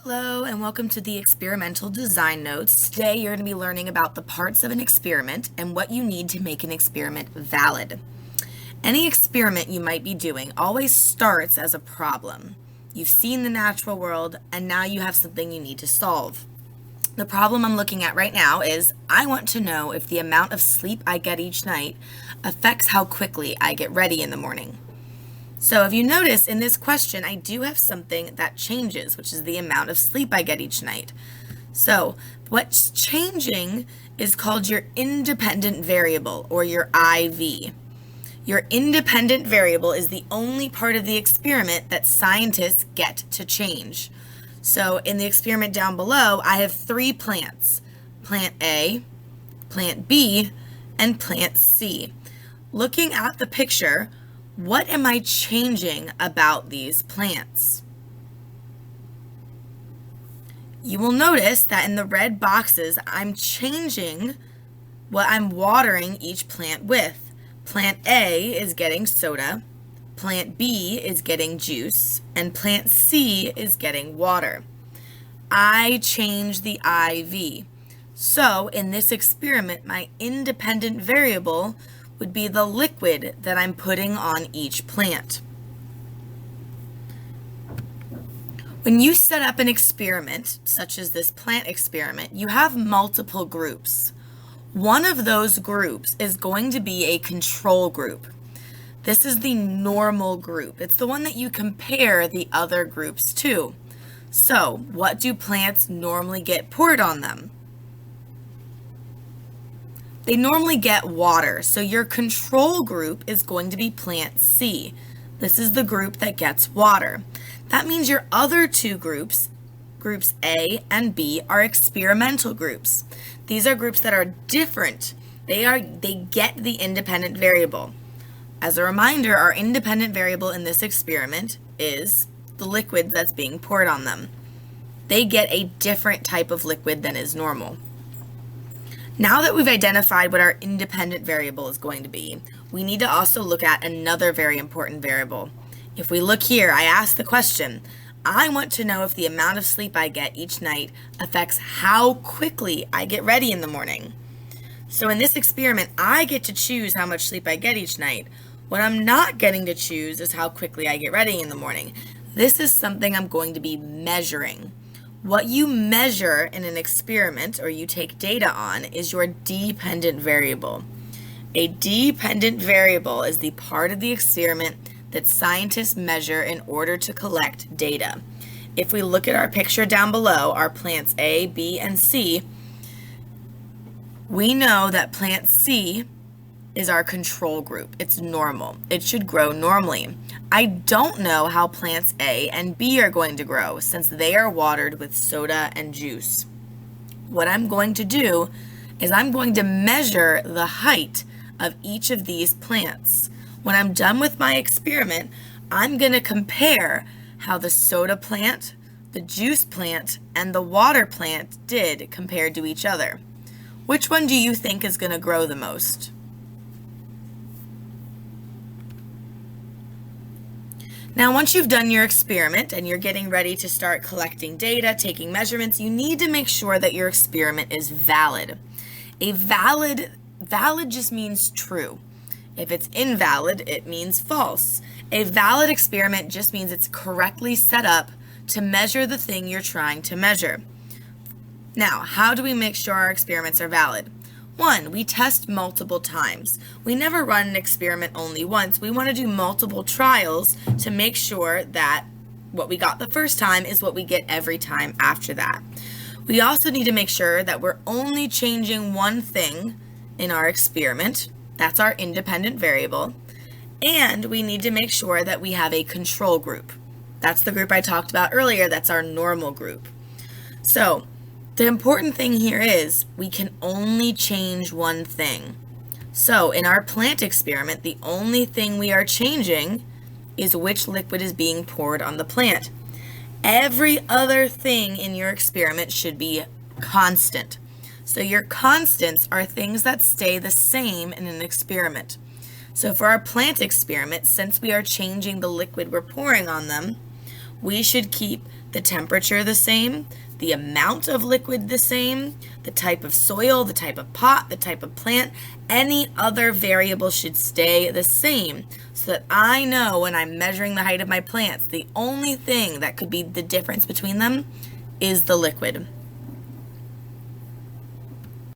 Hello and welcome to the Experimental Design Notes. Today you're going to be learning about the parts of an experiment and what you need to make an experiment valid. Any experiment you might be doing always starts as a problem. You've seen the natural world and now you have something you need to solve. The problem I'm looking at right now is I want to know if the amount of sleep I get each night affects how quickly I get ready in the morning. So if you notice in this question, I do have something that changes, which is the amount of sleep I get each night. So what's changing is called your independent variable, or your IV. Your independent variable is the only part of the experiment that scientists get to change. So in the experiment down below, I have 3 plants: plant A, plant B, and plant C. Looking at the picture, what am I changing about these plants? You will notice that in the red boxes, I'm changing what I'm watering each plant with. Plant A is getting soda, plant B is getting juice, and plant C is getting water. I change the IV. So in this experiment, my independent variable would be the liquid that I'm putting on each plant. When you set up an experiment, such as this plant experiment, you have multiple groups. One of those groups is going to be a control group. This is the normal group. It's the one that you compare the other groups to. So, what do plants normally get poured on them? They normally get water, so your control group is going to be plant C. This is the group that gets water. That means your other 2 groups, groups A and B, are experimental groups. These are groups that are different. They get the independent variable. As a reminder, our independent variable in this experiment is the liquid that's being poured on them. They get a different type of liquid than is normal. Now that we've identified what our independent variable is going to be, we need to also look at another very important variable. If we look here, I asked the question, I want to know if the amount of sleep I get each night affects how quickly I get ready in the morning. So in this experiment, I get to choose how much sleep I get each night. What I'm not getting to choose is how quickly I get ready in the morning. This is something I'm going to be measuring. What you measure in an experiment, or you take data on, is your dependent variable. A dependent variable is the part of the experiment that scientists measure in order to collect data. If we look at our picture down below, our plants A, B, and C, we know that plant C is our control group. It's normal. It should grow normally. I don't know how plants A and B are going to grow since they are watered with soda and juice. What I'm going to do is I'm going to measure the height of each of these plants. When I'm done with my experiment, I'm going to compare how the soda plant, the juice plant, and the water plant did compared to each other. Which one do you think is going to grow the most? Now, once you've done your experiment and you're getting ready to start collecting data, taking measurements, you need to make sure that your experiment is valid. Valid just means true. If it's invalid, it means false. A valid experiment just means it's correctly set up to measure the thing you're trying to measure. Now, how do we make sure our experiments are valid? 1, we test multiple times. We never run an experiment only once. We want to do multiple trials to make sure that what we got the first time is what we get every time after that. We also need to make sure that we're only changing one thing in our experiment. That's our independent variable. And we need to make sure that we have a control group. That's the group I talked about earlier. That's our normal group. So, the important thing here is we can only change one thing. So in our plant experiment, the only thing we are changing is which liquid is being poured on the plant. Every other thing in your experiment should be constant. So your constants are things that stay the same in an experiment. So for our plant experiment, since we are changing the liquid we're pouring on them, We should keep the temperature the same, the amount of liquid the same, the type of soil, the type of pot, the type of plant, any other variable should stay the same so that I know when I'm measuring the height of my plants, the only thing that could be the difference between them is the liquid.